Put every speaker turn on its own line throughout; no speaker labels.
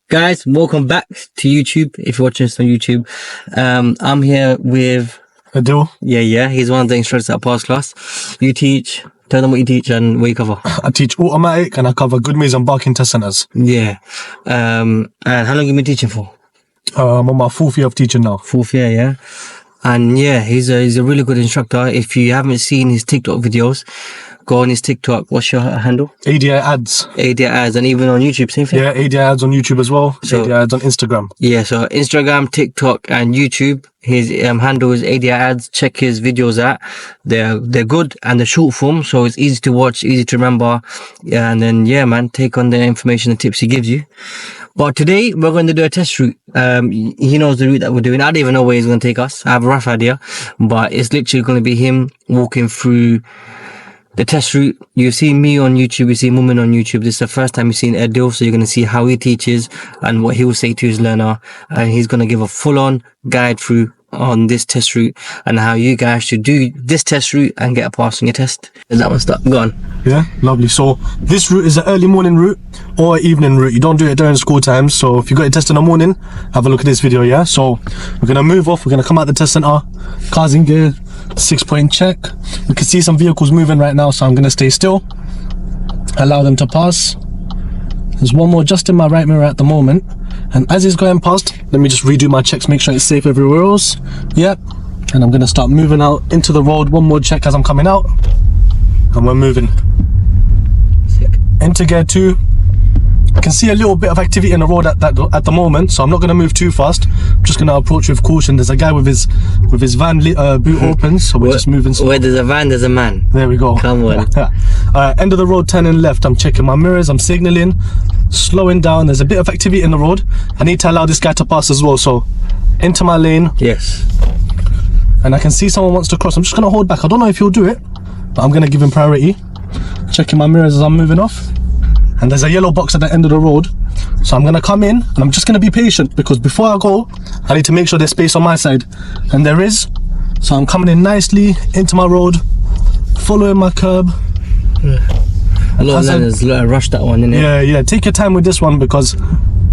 Guys, welcome back to YouTube. If you're watching this on YouTube, I'm here with
Adeel.
Yeah. He's one of the instructors at Pass Class. You teach. Tell them what you teach and what you cover.
I teach automatic and I cover Goodmayes and barking test centers.
Yeah. And how long have you been teaching for?
I'm on my 4th year of teaching now.
4th year, yeah. And yeah, he's a really good instructor. If you haven't seen his TikTok videos, go on his TikTok. What's your handle?
ADI ads.
ADI ads, and even on YouTube, same thing.
Yeah, ADI ads on YouTube as well.
So,
ADI ads on Instagram.
Yeah, so Instagram, TikTok, and YouTube. His handle is ADI ads. Check his videos out. They're good and they're short form, so it's easy to watch, easy to remember. Yeah, and then yeah, man, take on the information and tips he gives you. But today we're going to do a test route. He knows the route that we're doing. I don't even know where he's going to take us. I have a rough idea, but it's literally going to be him walking through the test route. You've seen me on YouTube, you've seen Mummin on YouTube. This is the first time you've seen Adeel, so you're going to see how he teaches and what he will say to his learner. And he's going to give a full-on guide through on this test route and how you guys should do this test route and get a pass on your test. Is that one start? Go on.
Yeah, lovely. So this route is an early morning route or evening route. You don't do it during school times. So if you got your test in the morning, have a look at this video, yeah? So we're going to move off. We're going to come out the test center. Cars in gear, 6-point check. We can see some vehicles moving right now, so I'm going to stay still. Allow them to pass. There's one more just in my right mirror at the moment. And as he's going past, let me just redo my checks, make sure it's safe everywhere else. Yep. And I'm going to start moving out into the road. One more check as I'm coming out. And we're moving.
Sick.
Into gear 2. I can see a little bit of activity in the road at the moment, so I'm not going to move too fast. I'm just going to approach with caution. There's a guy with his van boot open, so we're just moving.
Where there's a van, there's a man.
There we go.
Come on.
End of the road, turning left. I'm checking my mirrors, I'm signalling, slowing down. There's a bit of activity in the road. I need to allow this guy to pass as well, so into my lane.
Yes.
And I can see someone wants to cross. I'm just going to hold back. I don't know if he'll do it, but I'm going to give him priority. Checking my mirrors as I'm moving off. And there's a yellow box at the end of the road, so I'm going to come in and I'm just going to be patient, because before I go I need to make sure there's space on my side, and there is. So I'm coming in nicely into my road, following my curb.
A lot of learners rush that one, innit?
Yeah, take your time with this one, because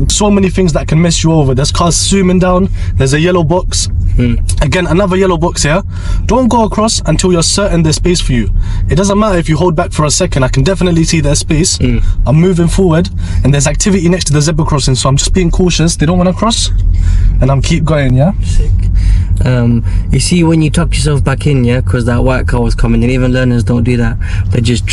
so many things that can mess you over. There's cars zooming down, there's a yellow box. Again, another yellow box here. Don't go across until you're certain there's space for you. It doesn't matter if you hold back for a second. I can definitely see there's space. I'm moving forward and there's activity next to the zebra crossing, so I'm just being cautious. They don't want to cross and I'm keep going. Yeah,
sick. You see, when you tuck yourself back in, yeah, because that white car was coming, and even learners don't do that. They just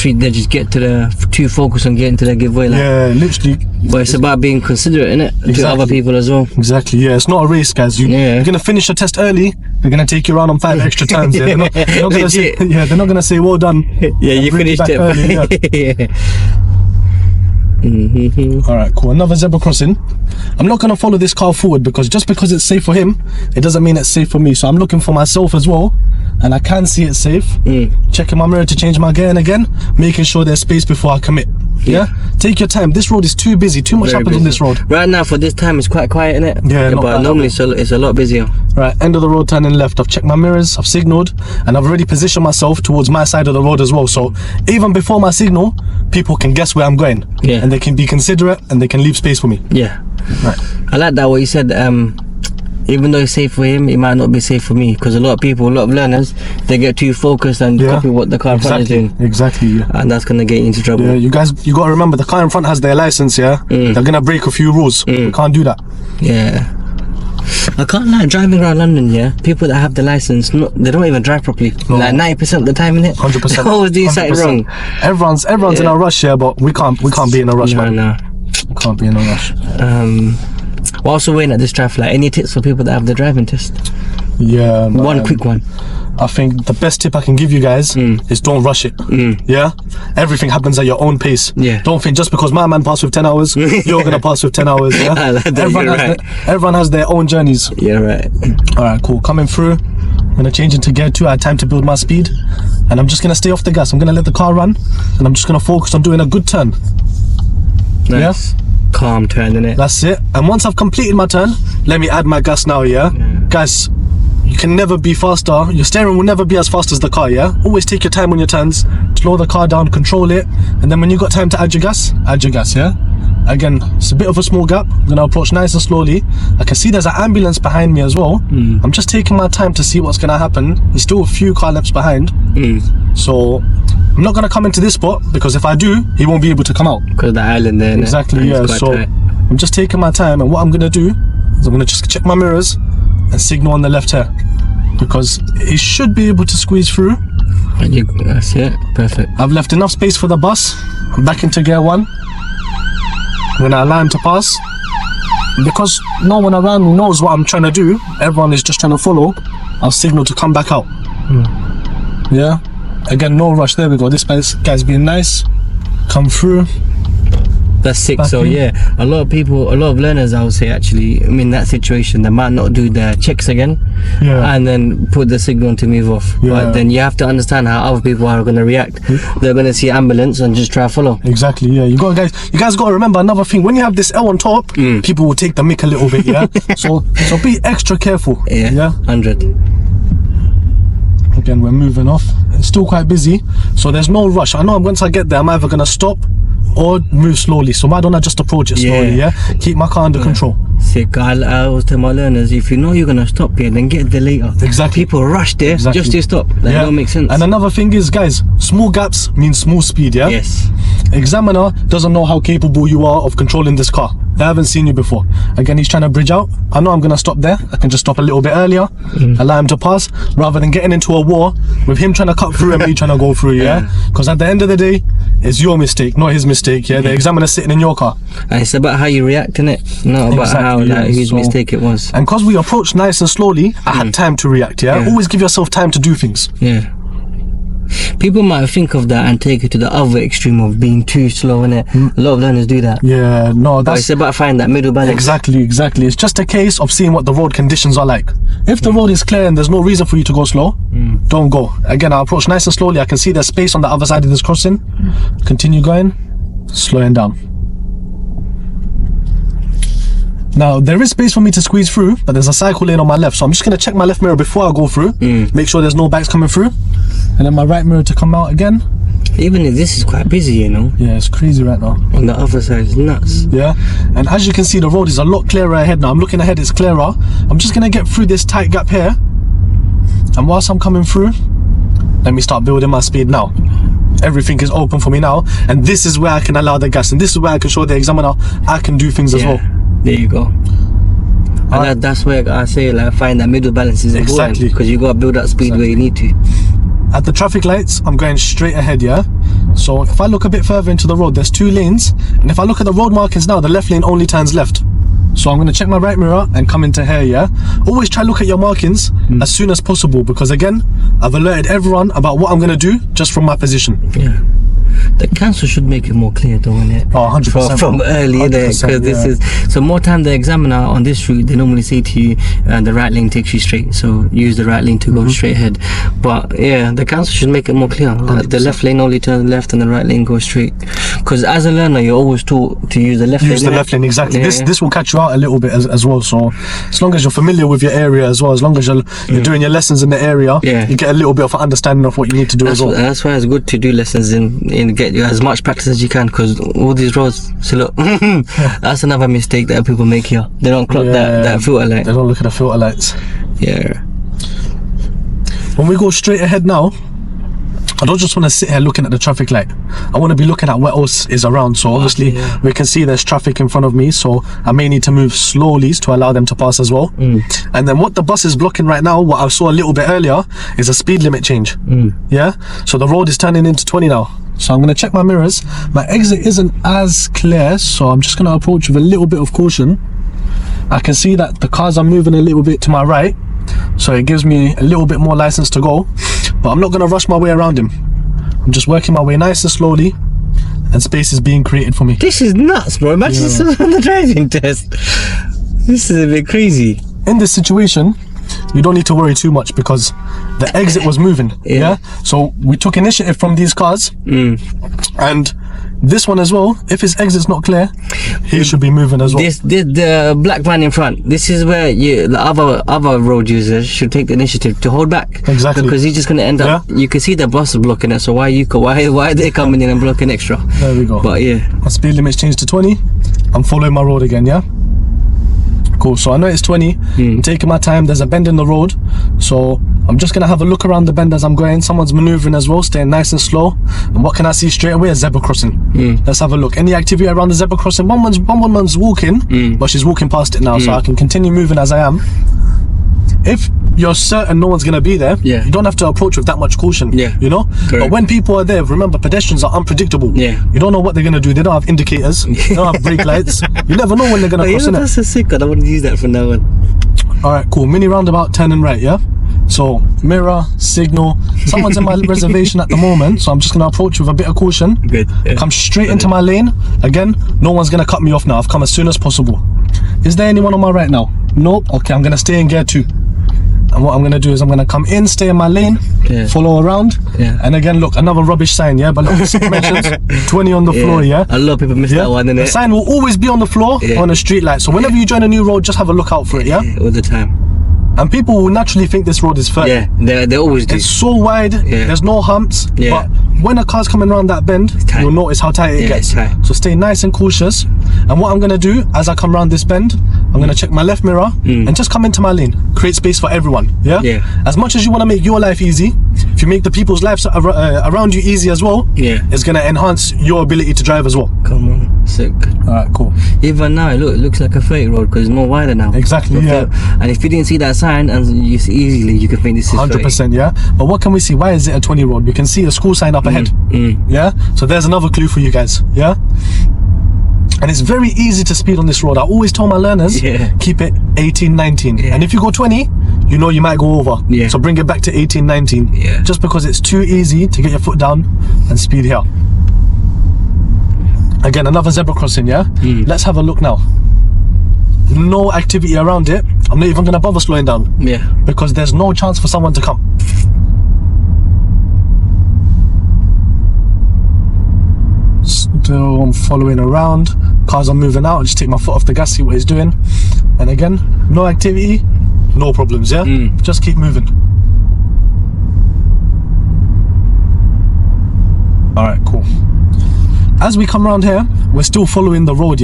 get to the too focused on getting to the giveaway line.
Yeah, literally.
But it's about being considerate, innit? Exactly. To other people as well.
Exactly. Yeah, it's not a race, guys. You're gonna finish your test early. They're gonna take you around on 5 extra times. Yeah, they're not gonna say, they're not gonna say well done.
Yeah, you finished it early. Yeah.
Alright, cool. Another zebra crossing. I'm not going to follow this car forward, because just because it's safe for him, it doesn't mean it's safe for me. So I'm looking for myself as well, and I can see it's safe. Checking my mirror to change my gear, and again making sure there's space before I commit. Yeah, take your time. This road is too busy. Too much happens on this road.
Right now for this time it's quite quiet, innit?
Yeah,
but normally it's a lot busier.
Right, end of the road, turning left. I've checked my mirrors, I've signalled, and I've already positioned myself towards my side of the road as well. So even before my signal, people can guess where I'm going.
Yeah.
And they can be considerate and they can leave space for me.
Yeah.
Right.
I like that what you said. Even though it's safe for him, it might not be safe for me, because a lot of learners, they get too focused and copy what the car in front is doing.
Exactly, yeah.
And that's gonna get you into trouble.
Yeah, you got to remember, the car in front has their license, yeah? They're gonna break a few rules. We can't do that.
Yeah. I can't lie, driving around London, yeah, people that have the license, they don't even drive properly. No. Like 90% of the time, innit?
100%.
They're always doing something wrong.
Everyone's in a rush, yeah, but we can't be in a rush, man.
No.
We can't be in a rush.
We're also waiting at this traffic light. Any tips for people that have the driving test?
Yeah, man.
One quick one.
I think the best tip I can give you guys is don't rush it. Yeah, everything happens at your own pace.
Yeah,
don't think just because my man passed with 10 hours you're gonna pass with 10 hours. Yeah, everyone has their own journeys.
Yeah, right.
All right, cool. Coming through, I'm gonna change into gear 2. I had time to build my speed, and I'm just gonna stay off the gas. I'm gonna let the car run, and I'm just gonna focus on doing a good turn.
Nice. Yeah? Calm turn, innit?
That's it. And once I've completed my turn, let me add my gas now. Yeah. Guys, you can never be faster. Your steering will never be as fast as the car. Yeah, always take your time on your turns. Slow the car down, control it, and then when you got time to add your gas, yeah. Again, it's a bit of a small gap. I'm gonna approach nice and slowly. I can see there's an ambulance behind me as well. I'm just taking my time to see what's gonna happen. He's still a few car lengths behind. So I'm not gonna come into this spot, because if I do, he won't be able to come out.
Because of the island there.
Exactly, yeah. So I'm just taking my time, and what I'm gonna do is I'm gonna just check my mirrors and signal on the left here, because he should be able to squeeze through.
That's it, perfect.
I've left enough space for the bus. I'm back into gear 1. I'm gonna allow him to pass. Because no one around me knows what I'm trying to do, everyone is just trying to follow, I'll signal to come back out. Yeah, again, no rush. There we go. This guy's being nice. Come through.
That's sick.
Back
So
in.
yeah, a lot of learners, I would say, actually, in that situation, they might not do their checks again, and then put the signal to move off. But then you have to understand how other people are going to react. They're going to see ambulance and just try to follow. Exactly.
Yeah, you guys got to remember another thing. When you have this L on top, people will take the mick a little bit. Yeah. so be extra careful.
Yeah. 100.
Again, we're moving off. It's still quite busy, so there's no rush. I know once I get there, I'm either gonna stop or move slowly. So why don't I just approach it slowly? Yeah. Keep my car under control.
Sick. I always tell my learners, if you know you're gonna stop here, then get there later.
Exactly.
People rush there just to stop. That don't make sense.
And another thing is, guys, small gaps mean small speed. Yeah.
Yes.
Examiner doesn't know how capable you are of controlling this car. They haven't seen you before. Again, he's trying to bridge out. I know I'm gonna stop there. I can just stop a little bit earlier, allow him to pass, rather than getting into a war with him trying to cut through and me trying to go through. Yeah. Because at the end of the day, it's your mistake, not his mistake. Yeah. The examiner's sitting in your car.
And it's about how you react, innit? Not about how whose mistake it was.
And because we approached nice and slowly, I had time to react. Yeah. Always give yourself time to do things.
Yeah. People might think of that and take it to the other extreme of being too slow, innit? A lot of learners do that.
Yeah, no,
but it's about finding that middle balance.
Exactly. It's just a case of seeing what the road conditions are like. If the road is clear and there's no reason for you to go slow, don't go. Again, I approach nice and slowly. I can see there's space on the other side of this crossing. Continue going, slowing down. Now, there is space for me to squeeze through, but there's a cycle lane on my left, so I'm just going to check my left mirror before I go through, make sure there's no bikes coming through, and then my right mirror to come out again.
Even if this is quite busy, you know.
Yeah, it's crazy right now.
On the other side, it's nuts.
Yeah, and as you can see, the road is a lot clearer ahead now. I'm looking ahead, it's clearer. I'm just going to get through this tight gap here, and whilst I'm coming through, let me start building my speed now. Everything is open for me now, and this is where I can allow the gas, and this is where I can show the examiner I can do things as well.
There you go. And that's where I say, like, find that middle balance is important, because you gotta build up speed where you need to.
At the traffic lights, I'm going straight ahead, yeah? So if I look a bit further into the road, there's 2 lanes, and if I look at the road markings now, the left lane only turns left. So I'm going to check my right mirror and come into here, yeah? Always try to look at your markings as soon as possible, because again, I've alerted everyone about what I'm going to do just from my position.
Yeah. The council should make it more clear, though, innit?
Oh, 100%.
From early, innit? Because this is... So more time the examiner on this route, they normally say to you, the right lane takes you straight, so use the right lane to go straight ahead. But yeah, the council should make it more clear. The left lane only turns left and the right lane goes straight. Because as a learner, you're always taught to use the left lane.
Use the left lane, exactly. Yeah. This will catch you out a little bit as well. So as long as you're familiar with your area as well, as long as you're doing your lessons in the area, you get a little bit of an understanding of what you need to do as well.
That's why it's good to do lessons and get you as much practice as you can, because all these roads, so look, that's another mistake that people make here. They don't clock that filter light.
They don't look at the filter lights.
Yeah.
When we go straight ahead now, I don't just want to sit here looking at the traffic light. I want to be looking at what else is around. So obviously we can see there's traffic in front of me, so I may need to move slowly to allow them to pass as well. And then what the bus is blocking right now, what I saw a little bit earlier, is a speed limit change. Yeah, so the road is turning into 20 now. So I'm going to check my mirrors. My exit isn't as clear, so I'm just going to approach with a little bit of caution. I can see that the cars are moving a little bit to my right, so it gives me a little bit more license to go, but I'm not going to rush my way around him. I'm just working my way nice and slowly, and space is being created for me.
This is nuts, bro. Imagine this on the driving test. This is a bit crazy.
In this situation, you don't need to worry too much, because the exit was moving. So we took initiative from these cars, and This one as well, if his exit's not clear, he should be moving as well.
This the black van in front. This is where the other road users should take the initiative to hold back.
Exactly.
Because he's just going to end up. You can see the bus blocking it. So why are they coming in and blocking extra?
There we go.
But yeah,
my speed limit's changed to 20. I'm following my road again. Yeah. Cool. So I know it's 20. I'm taking my time. There's a bend in the road, so I'm just gonna have a look around the bend as I'm going. Someone's maneuvering as well, staying nice and slow. And what can I see straight away? A zebra crossing. Let's have a look. Any activity around the zebra crossing? One woman's walking, but she's walking past it now, so I can continue moving as I am. If you're certain no one's gonna be there, you don't have to approach with that much caution. You know. Correct. But when people are there, remember, pedestrians are unpredictable. You don't know what they're gonna do. They don't have indicators. They don't have brake lights. You never know when they're gonna cross.
That's so sick. I don't want to use that from now on.
All right, cool. Mini roundabout, turning right. Yeah. So mirror, signal. Someone's in my reservation at the moment, so I'm just gonna approach with a bit of caution.
Good.
Come straight into my lane. Again, no one's gonna cut me off now. I've come as soon as possible. Is there anyone on my right now? Nope. Okay, I'm gonna stay in gear 2. And what I'm gonna do is I'm gonna come in, stay in my lane, follow around, and again, look, another rubbish sign, but look, it mentions 20 on the floor,
A lot of people miss that one, innit?
The sign will always be on the floor on a street light, so whenever you join a new road, just have a look out for it,
all the time.
And people will naturally think this road is 30.
They always do.
It's so wide, there's no humps, but when a car's coming around that bend, you'll notice how tight it gets. So stay nice and cautious. And what I'm gonna do as I come around this bend, I'm gonna check my left mirror and just come into my lane. Create space for everyone. As much as you want to make your life easy, if you make the people's lives around you easy as well, it's gonna enhance your ability to drive as well.
Come on, sick.
All right, cool.
Even now, it looks like a 30 road because it's more wider now.
Exactly.
And if you didn't see that sign, and you see easily, you can think this is
100%. But what can we see? Why is it a 20 road? We can see a school sign up ahead. So there's another clue for you guys. And it's very easy to speed on this road. I always tell my learners, keep it 18, 19. And if you go 20, you know you might go over. So bring it back to 18, 19. Just because it's too easy to get your foot down and speed here. Again, another zebra crossing, Let's have a look now. No activity around it. I'm not even gonna bother slowing down. Because there's no chance for someone to come. Still, I'm following around. Cars are moving out. I'll just take my foot off the gas, see what he's doing. And again, no activity, no problems. Just keep moving. All right, cool. As we come around here, we're still following the road.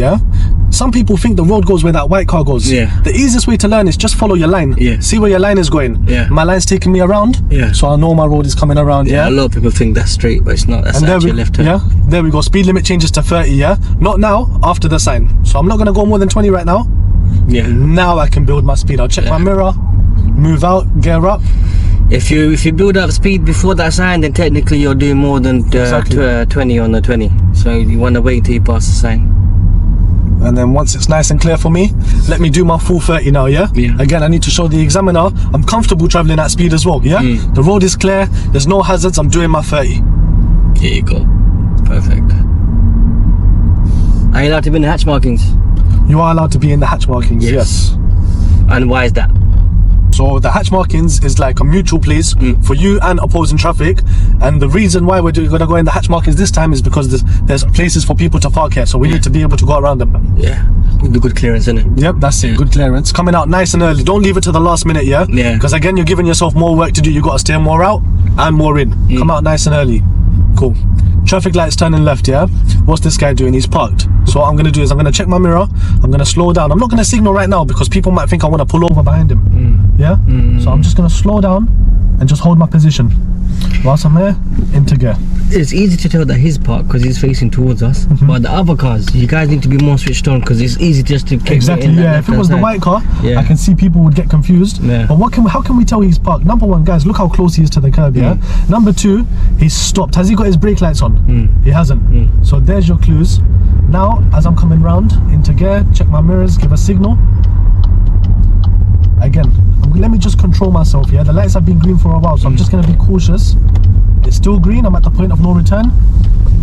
Some people think the road goes where that white car goes. The easiest way to learn is just follow your line. See where your line is going. My line's taking me around, so I know my road is coming around.
A lot of people think that's straight, but it's not. That's actually left turn.
There we go. Speed limit changes to 30. Not now, after the sign. So I'm not gonna go more than 20 right now. Now I can build my speed. I'll check my mirror, move out, gear up.
If you build up speed before that sign, then technically you're doing more than 20 on the 20. So you want to wait till you pass the sign.
And then once it's nice and clear for me, let me do my full 30 now. Again, I need to show the examiner I'm comfortable traveling at speed as well. The road is clear, there's no hazards, I'm doing my 30.
Here you go. Perfect. Are you allowed to be in the hatch markings?
You are allowed to be in the hatch markings, yes.
And why is that?
So the hatch markings is like a mutual place for you and opposing traffic, and the reason why we're going to go in the hatch markings this time is because there's places for people to park here, so we need to be able to go around them.
The good clearance, isn't it?
Yep, that's it. Good clearance. Coming out nice and early. Don't leave it to the last minute, because again, you're giving yourself more work to do. You got to steer more out and more in. Come out nice and early. Cool. Traffic lights turning left. What's this guy doing? He's parked. So what I'm going to do is I'm going to check my mirror. I'm going to slow down. I'm not going to signal right now because people might think I want to pull over behind him. So I'm just going to slow down and just hold my position whilst I'm here into gear.
It's easy to tell that he's parked because he's facing towards us, but the other cars, you guys need to be more switched on because it's easy just to keep
if it was the white car, I can see people would get confused. But how can we tell he's parked? Number one, guys, look how close he is to the curb. Number two, he's stopped. Has he got his brake lights on? He hasn't. So there's your clues. Now as I'm coming round into gear, check my mirrors, give a signal. Again, let me just control myself. The lights have been green for a while, so I'm just going to be cautious. It's still green. I'm at the point of no return.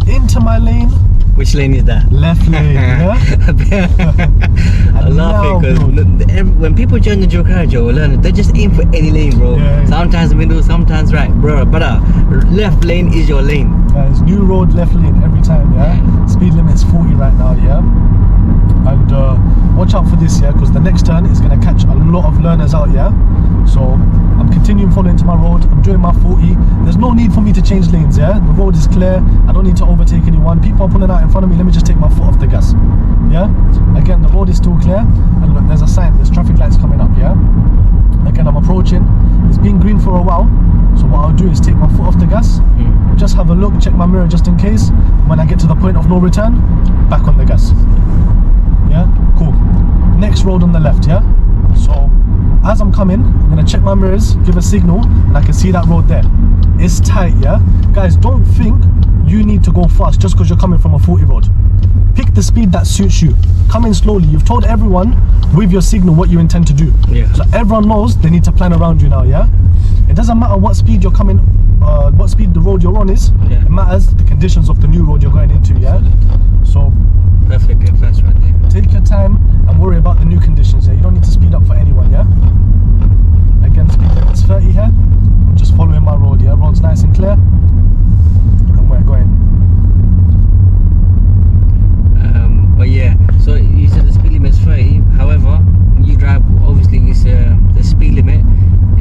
Into my lane,
Which lane is that?
Left lane, yeah?
I'm laughing because when people join the dual carriage or learn, they just aim for any lane, bro.
Yeah.
Sometimes middle, sometimes right, bro. But left lane is your lane.
Guys, new road, left lane every time, yeah? Speed limit's 40 right now, yeah? And watch out for this, yeah? Because the next turn is going to catch a lot of learners out, yeah? So I'm continuing following to my road. I'm doing my 40. There's no need for me to change lanes, yeah? The road is clear. I don't need to overtake anyone. People are pulling out in front of me. Let me just take my foot off the gas, yeah? Again, the road is still clear. And look, there's a sign. There's traffic lights coming up, yeah? Again, I'm approaching. It's been green for a while. So what I'll do is take my foot off the gas, just have a look, check my mirror just in case. When I get to the point of no return, back on the gas. Yeah, cool. Next road on the left, yeah? So as I'm coming, I'm gonna check my mirrors, give a signal, and I can see that road there. It's tight, yeah? Guys, don't think you need to go fast just because you're coming from a 40 road. Pick the speed that suits you. Come in slowly. You've told everyone with your signal what you intend to do.
Yeah.
So everyone knows they need to plan around you now, yeah? It doesn't matter what speed you're coming, what speed the road you're on is.
Yeah.
It matters the conditions of the new road you're going into, yeah? So
perfect advice right there.
take your time and worry about the new conditions, yeah? You don't need to speed up for anyone, yeah? Again, speed limit's 30 here. I'm just following my road, yeah? Road's nice and clear. And we're going.
But yeah, so you said the speed limit is 30. However, when you drive, obviously it's the speed limit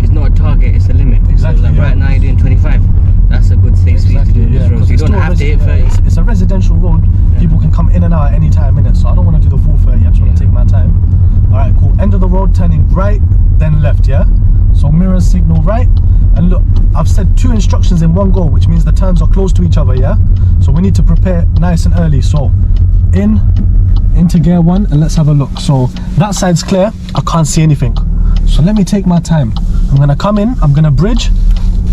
is not a target, it's a limit.
Exactly,
so like
yeah.
Right now you're doing 25. That's a good safe speed to do on this road. So you don't have to hit 30.
It's a residential road.
Yeah.
People can come in and out at any time in it, so I don't want to do the full 30. I just want to take my time. Alright, cool. End of the road, turning right, then left, yeah? So mirrors signal right. And look, I've said 2 instructions in one go, which means the turns are close to each other, yeah? So we need to prepare nice and early. So into gear 1, and let's have a look. So that side's clear. I can't see anything. So let me take my time. I'm gonna come in, I'm gonna bridge,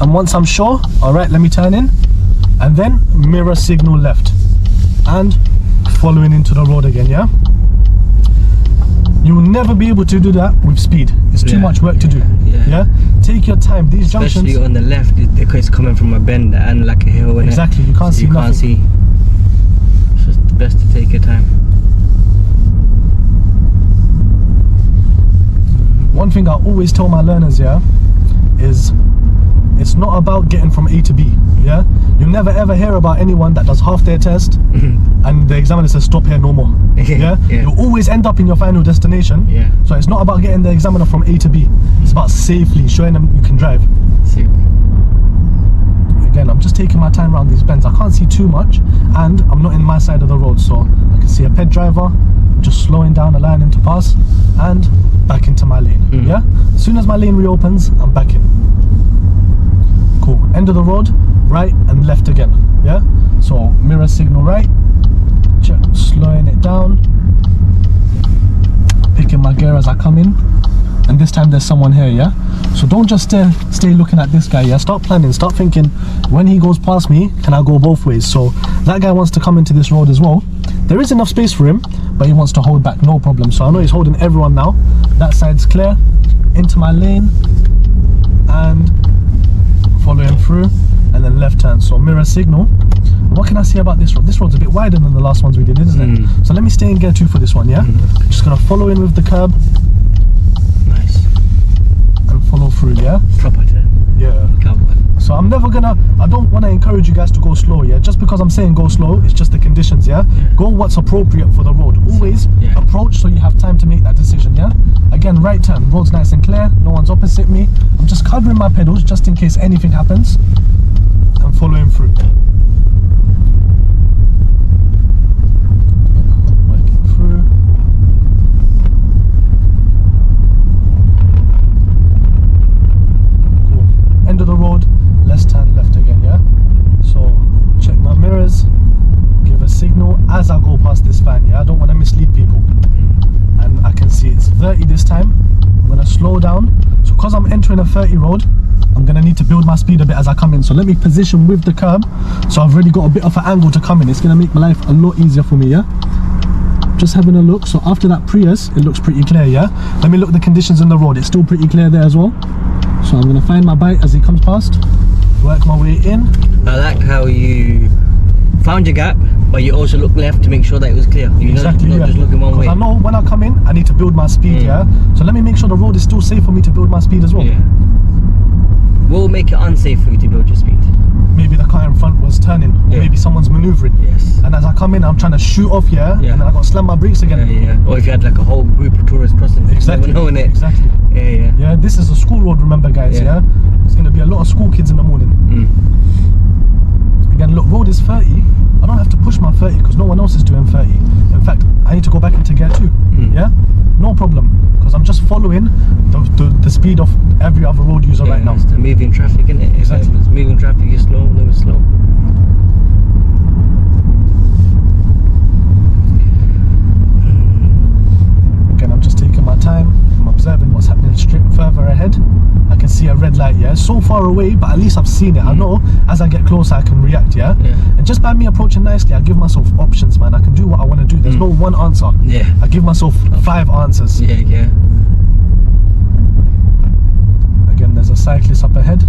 and once I'm sure, alright, let me turn in, and then mirror signal left, and following into the road again, yeah? You will never be able to do that with speed. It's too much work to do. Yeah? Take your time. These junctions,
especially on the left, because it's coming from a bend and like a hill.
Exactly, you can't see
you
nothing.
can't see. So it's best to take your time.
One thing I always tell my learners, yeah, is it's not about getting from A to B, yeah? You'll never ever hear about anyone that does half their test and the examiner says stop here, no more. Yeah? You'll always end up in your final destination.
Yeah.
So it's not about getting the examiner from A to B. It's about safely showing them you can drive.
Sick.
Again, I'm just taking my time around these bends. I can't see too much, and I'm not in my side of the road, so I can see a ped driver. Just slowing down, allowing him to pass, and back into my lane. Yeah? As soon as my lane reopens, I'm back in. Cool. End of the road, right and left again. Yeah? So mirror signal right, check, slowing it down, picking my gear as I come in, and this time there's someone here, yeah? So don't just stay looking at this guy, yeah? Start planning, start thinking, when he goes past me, can I go both ways? So that guy wants to come into this road as well. There is enough space for him, but he wants to hold back, no problem. So I know he's holding everyone now. That side's clear, into my lane, and follow him through, and then left turn. So mirror signal. What can I say about this road? This road's a bit wider than the last ones we did, isn't it? So let me stay in gear 2 for this one, yeah? Just gonna follow in with the curb.
Nice.
And follow through, yeah?
Proper turn.
Yeah.
Cowboy.
So I'm never gonna, I don't want to encourage you guys to go slow, yeah? Just because I'm saying go slow, it's just the conditions, yeah? Go what's appropriate for the road. Always approach so you have time to make that decision, yeah? Again, right turn, road's nice and clear, no one's opposite me. I'm just covering my pedals just in case anything happens, and following through. Working through. Cool. End of the road. Let's turn left again, yeah? So check my mirrors, give a signal as I go past this fan, yeah? I don't want to mislead people. And I can see it's 30 this time. I'm going to slow down. So because I'm entering a 30 road, I'm going to need to build my speed a bit as I come in. So let me position with the curb. So I've already got a bit of an angle to come in. It's going to make my life a lot easier for me, yeah? Just having a look. So after that Prius, it looks pretty clear, yeah? Let me look at the conditions in the road. It's still pretty clear there as well. So I'm going to find my bite as he comes past. Work my way in.
I like how you found your gap, But you also look left to make sure that it was clear. You're
Exactly,
not
yeah.
just looking one way.
I know when I come in, I need to build my speed, yeah? So let me make sure the road is still safe for me to build my speed as well.
Yeah. We'll make it unsafe for you to build your speed.
Maybe the car in front was turning, or maybe someone's maneuvering.
Yes.
And as I come in, I'm trying to shoot off, yeah? And then I got to slam my brakes again.
Yeah. Or if you had like a whole group of tourists crossing.
Exactly.
You never know, innit?
Exactly.
Yeah.
Yeah, this is a school road, remember, guys, yeah? There's going to be a lot of school kids in the morning. Again, look, road is 30. I don't have to push my 30 because no one else is doing 30. In fact, I need to go back into gear 2. Yeah? No problem. Because I'm just following the speed of every other road user right now.
It's the moving traffic, innit?
Exactly.
If it's moving traffic, you're slow, then it's slow.
Again, I'm just taking my time. I'm observing what's happening straight further ahead. I can see a red light, yeah? It's so far away, but at least I've seen it. I know as I get closer, I can react, yeah? And just by me approaching nicely, I give myself options, man. I can do what I want to do. There's no one answer.
Yeah.
I give myself 5 answers.
Yeah.
Again, there's a cyclist up ahead.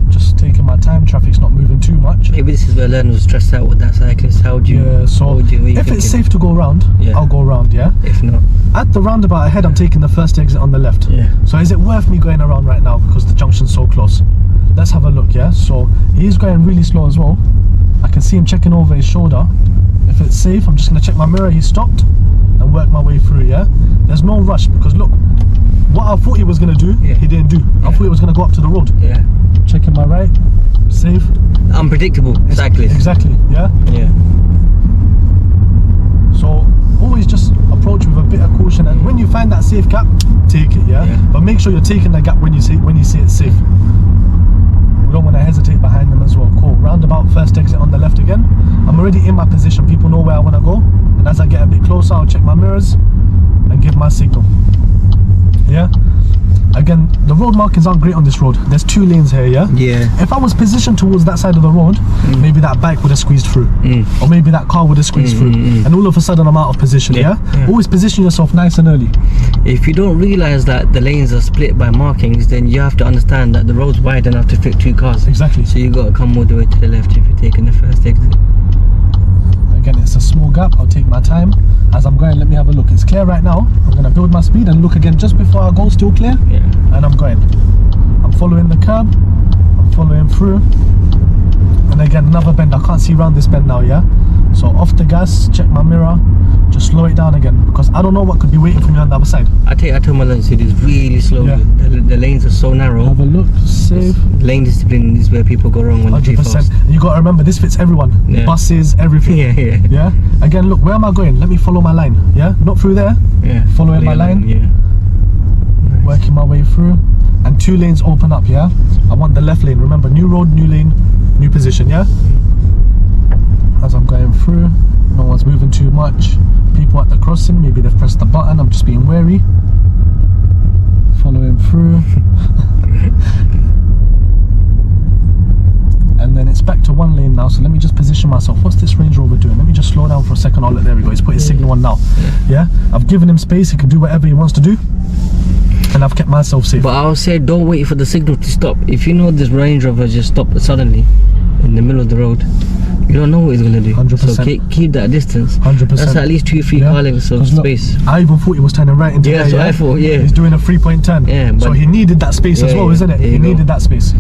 Just taking my time. Traffic's not moving too much.
Maybe this is where learners was stressed out with that cyclist. How would you?
Yeah, so
what are you
if
thinking?
it's safe to go around, I'll go around, yeah?
If not,
at the roundabout ahead, I'm taking the first exit on the left. So is it worth me going around right now because the junction's so close? Let's have a look, yeah? So he's going really slow as well. I can see him checking over his shoulder. If it's safe, I'm just going to check my mirror. He's stopped and work my way through, yeah? There's no rush because look, what I thought he was going to do, he didn't do. I thought he was going to go up to the road. Checking my right, safe.
Unpredictable cyclist.
Exactly, yeah? So always just approach with a bit of caution, and when you find that safe gap, take it, yeah? But make sure you're taking the gap when you see it's safe. We don't want to hesitate behind them as well. Cool. Roundabout, first exit on the left again. I'm already in my position. People know where I want to go. And as I get a bit closer, I'll check my mirrors and give my signal. Yeah? Again, the road markings aren't great on this road. There's 2 lanes here, yeah? If I was positioned towards that side of the road, maybe that bike would have squeezed through. Or maybe that car would have squeezed through. And all of a sudden I'm out of position, yeah? Always position yourself nice and early.
If you don't realise that the lanes are split by markings, then you have to understand that the road's wide enough to fit 2 cars.
Exactly.
So you got to come all the way to the left if you're taking the first exit.
Again, it's a small gap. I'll take my time. As I'm going, let me have a look. It's clear right now. I'm going to build my speed and look again just before I go, still clear. And I'm going. I'm following the curb. I'm following through. And again, another bend. I can't see around this bend now, yeah? So off the gas, check my mirror. Just slow it down again because I don't know what could be waiting for me on the other side.
I tell my learners to do this really slowly. The lanes are so narrow.
Have a look, safe.
Lane discipline is where people go wrong when they're too fast.
100%. You got to remember, this fits everyone. Buses, everything. Yeah? Again, look, where am I going? Let me follow my line. Yeah? Not through there. Following my line. Nice. Working my way through. And 2 lanes open up, yeah? I want the left lane. Remember, new road, new lane, new position, yeah? As I'm going through, no one's moving too much. People at the crossing, maybe they've pressed the button. I'm just being wary. Following through. And then it's back to 1 lane now, so let me just position myself. What's this Range Rover doing? Let me just slow down for a second. Oh, look, there we go. He's put his signal on now. Yeah? I've given him space. He can do whatever he wants to do. And I've kept myself safe.
But I'll say don't wait for the signal to stop. If you know this Range Rover just stopped suddenly in the middle of the road, you don't know what he's going to do.
100%.
So keep that distance.
100%.
That's at least 2-3 car lengths of space.
I even thought he was turning right into there.
So I thought,
He's doing a 3-point turn. So he needed that space as well, isn't it? He needed that space.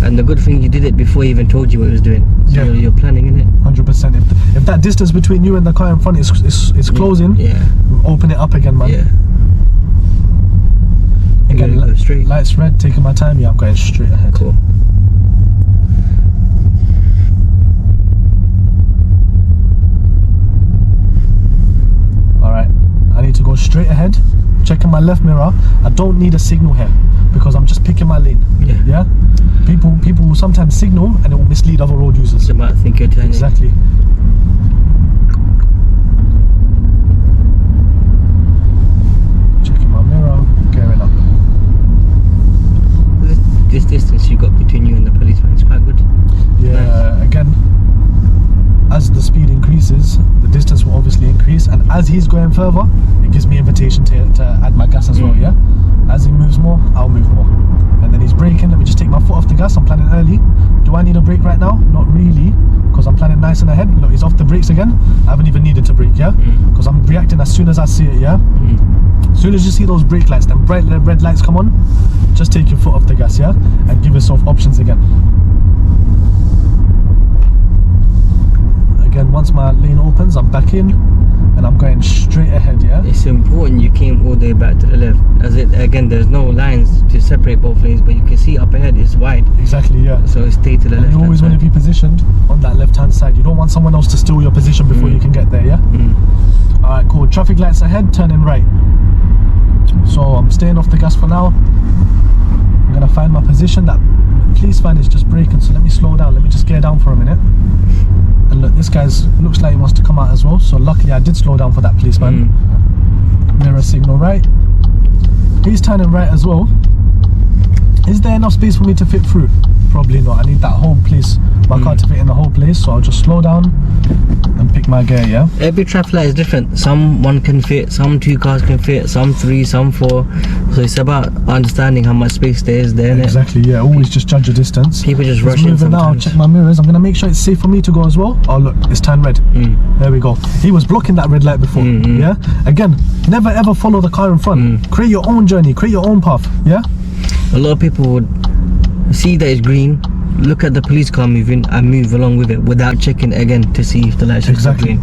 And the good thing, you did it before he even told you what he was doing. So you're planning, innit?
100%. If that distance between you and the car in front is closing, open it up again, man. Again,
go straight.
Lights red, taking my time. I'm going straight ahead.
Cool.
Alright, I need to go straight ahead. Checking my left mirror. I don't need a signal here because I'm just picking my lane. Yeah? People will sometimes signal and it will mislead other road users.
They might think you're turning.
Exactly. Checking my mirror, gearing up.
This distance you got between you and the policeman is quite good.
Again, as the speed increases, the distance will obviously increase, and as he's going further, it gives me invitation to add my gas as well, yeah? As he moves more, I'll move more. And then he's braking. Let me just take my foot off the gas. I'm planning early. Do I need a brake right now? Not really, because I'm planning nice and ahead. Look, he's off the brakes again. I haven't even needed to brake, yeah? Because I'm reacting as soon as I see it, yeah? As soon as you see those brake lights, them bright red lights come on, just take your foot off the gas, yeah? And give yourself options again. Again, once my lane opens, I'm back in and I'm going straight ahead, yeah?
It's important you came all the way back to the left. As it again, there's no lines to separate both lanes, but you can see up ahead it's wide.
Exactly, yeah.
So stay to the left.
You always want to be positioned on that left-hand side. You don't want someone else to steal your position before you can get there, yeah? Alright, cool. Traffic lights ahead, turning right. So I'm staying off the gas for now. I'm gonna find my position. That police van is just braking, so let me slow down. Let me just gear down for a minute. And look, this guy's looks like he wants to come out as well. So luckily I did slow down for that policeman. Mirror signal right. He's turning right as well. Is there enough space for me to fit through? Probably not. I need that whole place, my car to fit in the whole place. So I'll just slow down and pick my gear, yeah?
Every traffic light is different. Some one can fit, some 2 cars can fit, some 3, some 4. So it's about understanding how much space there is there.
Exactly, yeah. Always just judge your distance.
People just rush in
moving now.
sometimes.
Check my mirrors. I'm gonna make sure it's safe for me to go as well. Oh look, it's turned red. There we go. He was blocking that red light before. Yeah. Again, never ever follow the car in front. Create your own journey. Create your own path. Yeah.
A lot of people would see that it's green, look at the police car moving and move along with it without checking it again to see if the lights are green.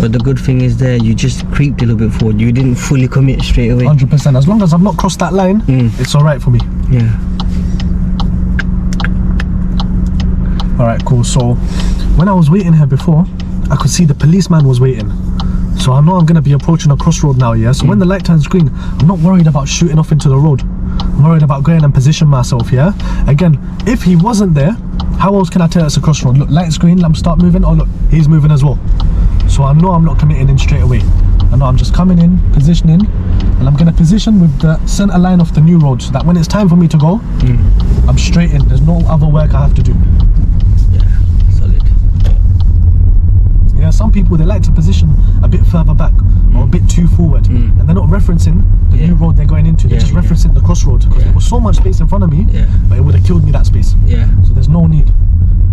But the good thing is there, you just creeped a little bit forward. You didn't fully commit straight away.
100%. As long as I've not crossed that line, it's alright for me.
Yeah.
Alright, cool. So when I was waiting here before, I could see the policeman was waiting. So I know I'm going to be approaching a crossroad now, yeah? So when the light turns green, I'm not worried about shooting off into the road. I'm worried about going and position myself, yeah? Again, if he wasn't there, how else can I tell it's a crossroad? Look, light's green, let him start moving. Oh look, he's moving as well. So I know I'm not committing in straight away. I know I'm just coming in, positioning, and I'm going to position with the centre line of the new road so that when it's time for me to go, I'm straight in. There's no other work I have to do.
Yeah, solid.
Yeah, some people, they like to position a bit further back or a bit too forward, and they're not referencing the new road they're going into. They're just referencing the crossroad because there was so much space in front of me, but it would have killed me, that space. So there's no need.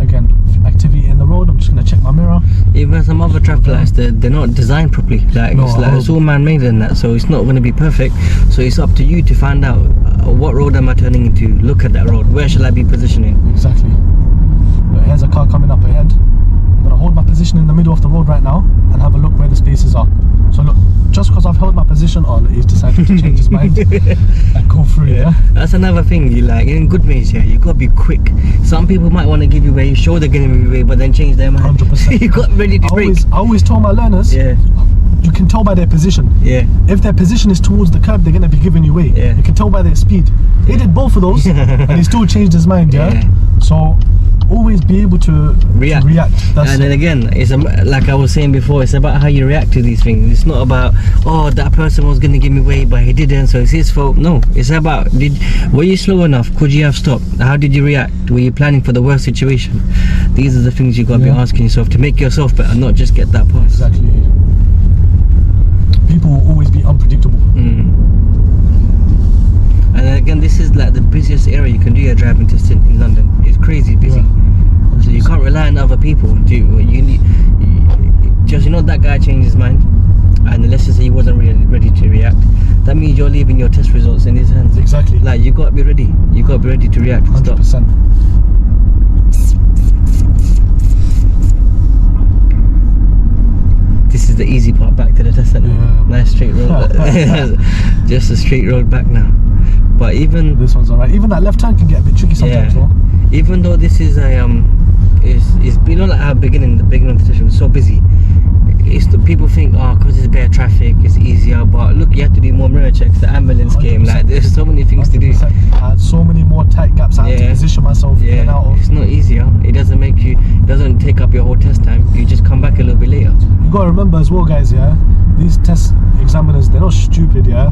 Again, activity in the road. I'm just going to check my mirror.
Even some other traffic lights, they're not designed properly. Like,
No,
it's all man-made and that, so it's not going to be perfect. So it's up to you to find out what road am I turning into. Look at that road. Where shall I be positioning?
Exactly. But here's a car coming up ahead. I'm going to hold my position in the middle of the road right now and have a look where the spaces are. So look, just because I've held my position, oh look, he's decided to change his mind and go through, yeah?
That's another thing, you like, in Goodmayes, yeah, you got to be quick. Some people might want to give you way, sure they're going to give you way, but then change their mind.
100%.
You got ready to brake.
I always tell my learners, you can tell by their position. If their position is towards the curb, they're going to be giving you way. You can tell by their speed. He did both of those and he still changed his mind, yeah? So always be able to react.
And then again, it's like I was saying before, it's about how you react to these things. It's not about, oh, that person was going to give me way but he didn't, so it's his fault. No, it's about, were you slow enough? Could you have stopped? How did you react? Were you planning for the worst situation? These are the things you got to be asking yourself to make yourself better, not just get that pass.
Exactly. People will always be unpredictable.
And again, this is like the busiest area you can do your driving test in London. It's crazy busy. So you can't rely on other people. You need, just, you know, that guy changed his mind, and let's just say he wasn't really ready to react. That means you're leaving your test results in his hands.
Exactly.
Like, you got to be ready. You got to be ready to react.
100%.
This is the easy part back to the test centre. Nice straight road. Just a straight road back now. But even
this one's alright. Even that left turn can get a bit tricky sometimes, though.
Even though this is a it's you know, like how the beginning of the session was so busy. It's the people think, oh, because it's bare traffic, it's easier. But look, you have to do more mirror checks. The ambulance 100%. Came. Like, there's so many things 100%. To do.
I had so many more tight gaps I had to position myself in and out of.
It's not easier. It doesn't take up your whole test time. You just come back a little bit later.
You gotta remember as well, guys. Yeah, these test examiners, they're not stupid. Yeah,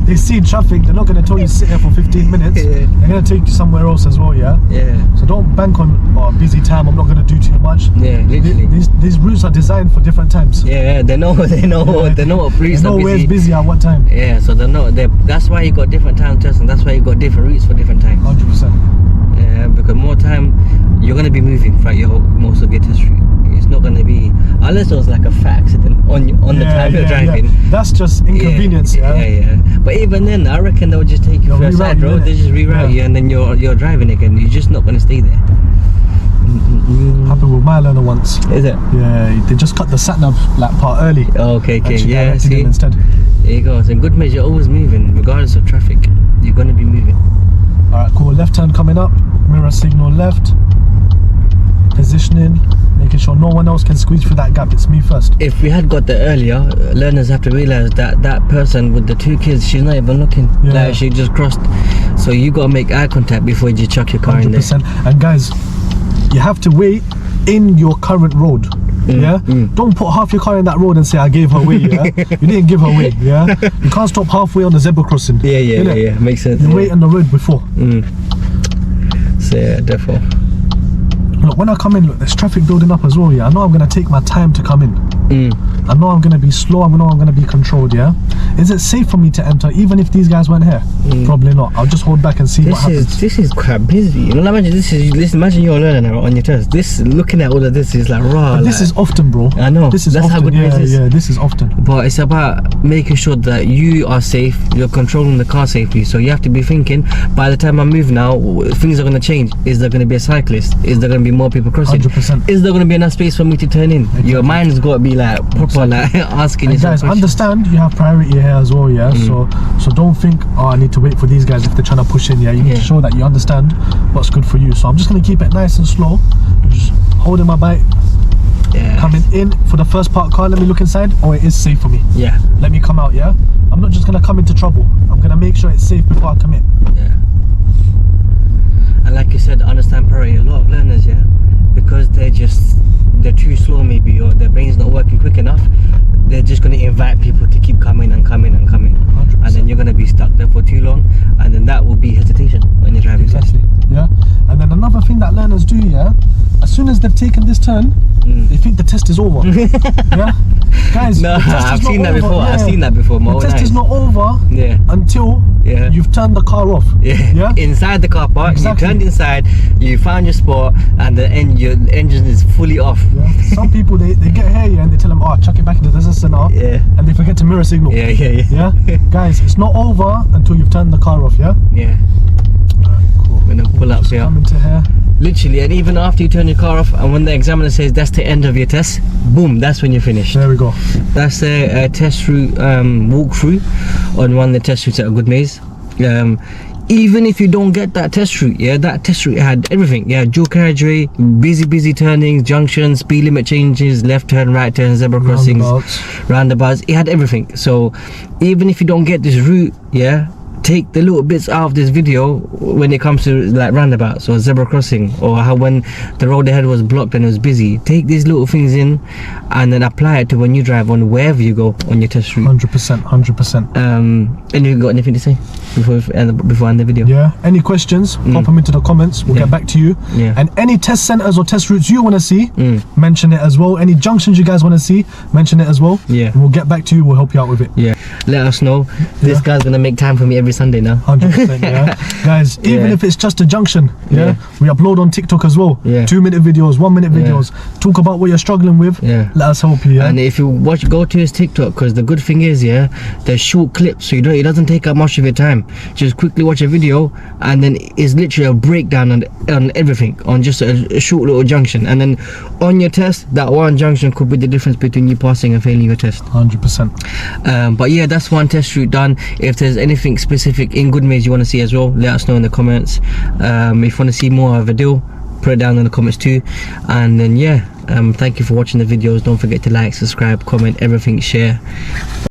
they see traffic. They're not gonna tell you to sit here for 15 minutes. They're gonna take you somewhere else as well. Yeah. So don't bank on busy time. I'm not gonna do too much.
Literally.
These routes are designed for different times.
They know what routes
they know
are busy.
Where's busy at what time.
So that's why you got different time tests, and that's why you got different routes for different times.
100%.
Because more time throughout most of your test route. It's not going to be, unless it was like a fat accident on the time you're driving.
That's just inconvenience.
Yeah. But even then, I reckon they would just take you for a side road. They just reroute you, and then you're driving again. You're just not going to stay there.
Happened with my learner once.
Is it?
Yeah, they just cut the sat nav like part early.
Oh, okay. Yeah,
see. Instead.
There you go. So in Goodmayes, you're always moving, regardless of traffic. You're going to be moving.
Alright, cool. Left turn coming up. Mirror signal left. Positioning. Making sure no one else can squeeze through that gap. It's me first.
If we had got there earlier, learners have to realise that that person with the 2 kids, she's not even looking. Like she just crossed. So you got to make eye contact before you chuck your car 100%. In there.
And guys, you have to wait in your current road. Don't put half your car in that road and say I gave her way. You didn't give her way. You can't stop halfway on the zebra crossing.
Yeah, makes sense.
You wait on the road before.
So yeah, therefore,
look, when I come in, look, there's traffic building up as well. I know I'm gonna take my time to come in. I know I'm gonna be slow. I know I'm gonna be controlled. Is it safe for me to enter even if these guys weren't here? Probably not. I'll just hold back and see what happens.
This is quite busy. You know, imagine you're learning on your test. Looking at all of this is like raw.
This is often, bro.
I know.
This is
That's
often.
how Goodmayes is.
Yeah, this is often.
But it's about making sure that you are safe. You're controlling the car safely. So you have to be thinking, by the time I move now, things are going to change. Is there going to be a cyclist? Is there going to be more people crossing?
100%.
Is there going to be enough space for me to turn in? Exactly. Your mind's got to be like proper, like asking yourself
guys,
questions.
Understand you have priority here as well. So don't think, oh, I need to wait for these guys if they're trying to push in. You need to show that you understand what's good for you. So I'm just going to keep it nice and slow, just holding my bike. Coming in for the first parked car. Let me look inside. Oh, it is safe for me. Let me come out. I'm not just gonna come into trouble. I'm gonna make sure it's safe before I commit.
And like you said, understand priority. A lot of learners, because they're too slow maybe, or their brain's not working quick enough, they're just going to invite people to keep coming and coming and coming. 100%. And then you're going to be stuck there for too long, and then that will be hesitation when you're driving.
Exactly. And then another thing that learners do, as soon as they've taken this turn, they think the test is over. Guys,
no, I've seen that before. I've seen that before.
The test is not over until you've turned the car off.
Inside the car park, you turned inside, you found your spot, and your engine is fully off.
Some people they get here and they tell them, oh, chuck it back into the center, and they forget to mirror signal. Guys, it's not over until you've turned the car off. Cool.
We're gonna pull up here.
Come into here.
Literally, and even after you turn your car off, and when the examiner says that's the end of your test, boom, that's when you're finished.
There we go.
That's a test route walkthrough on one of the test routes at Goodmayes. Even if you don't get that test route, that test route had everything. Dual carriageway, busy turnings, junctions, speed limit changes, left turn, right turn, zebra crossings, roundabouts. It had everything. So even if you don't get this route, take the little bits out of this video when it comes to like roundabouts or zebra crossing, or how when the road ahead was blocked and it was busy. Take these little things in and then apply it to when you drive on wherever you go on your test route.
100%.
And you got anything to say before I end the video?
Any questions, pop them into the comments. We'll get back to you. And any test centers or test routes you want to see, mention it as well. Any junctions you guys want to see, mention it as well. And we'll get back to you. We'll help you out with it.
Let us know. This guy's gonna make time for me every Sunday now.
100%. Guys, even if it's just a junction, we upload on TikTok as well. 2-minute videos, 1-minute videos. Talk about what you're struggling with. Let us help you.
And if you go to his TikTok, because the good thing is, there's short clips, so it doesn't take up much of your time. Just quickly watch a video, and then it's literally a breakdown on everything, on just a short little junction. And then on your test, that one junction could be the difference between you passing and failing your test.
100%.
But that's one test route done. If there's anything specific in Goodmayes you want to see as well, let us know in the comments. If you want to see more of Adeel, put it down in the comments too. And then thank you for watching the videos. Don't forget to like, subscribe, comment, everything, share.